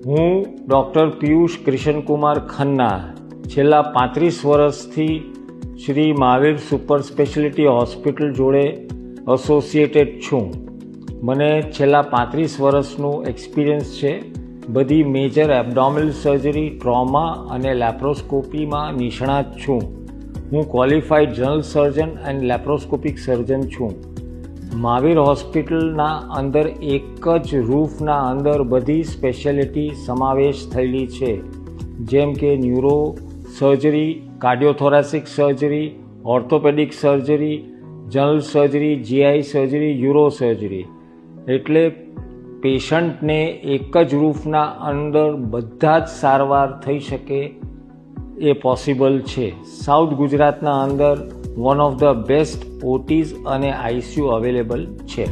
હું ડૉક્ટર પિયુષ કિશનકુમાર ખન્ના છેલ્લા 35 વર્ષથી Shri Mahavir super speciality hospital જોડે એસોસિએટેડ છું. મને છેલ્લા 35 વર્ષનું એક્સપિરિયન્સ છે. બધી મેજર એબડોમિનલ સર્જરી, ટ્રોમા અને લેપ્રોસ્કોપીમાં નિષ્ણાત છું. હું qualified general surgeon and laparoscopic સર્જન છું. મહાવીર હોસ્પિટલના અંદર એક જ રૂફના અંદર બધી સ્પેશિયાલિટી સમાવેશ થયેલી છે, જેમ કે neuro surgery, cardiothoracic surgery, orthopaedic surgery, general surgery, GI surgery, uro surgery. એટલે પેશન્ટને એક જ રૂફના અંદર બધા જ સારવાર થઈ શકે એ પોસિબલ છે. સાઉથ ગુજરાતના અંદર વન ઓફ ધ બેસ્ટ ઓટીઝ અને આઈસીયુ અવેલેબલ છે.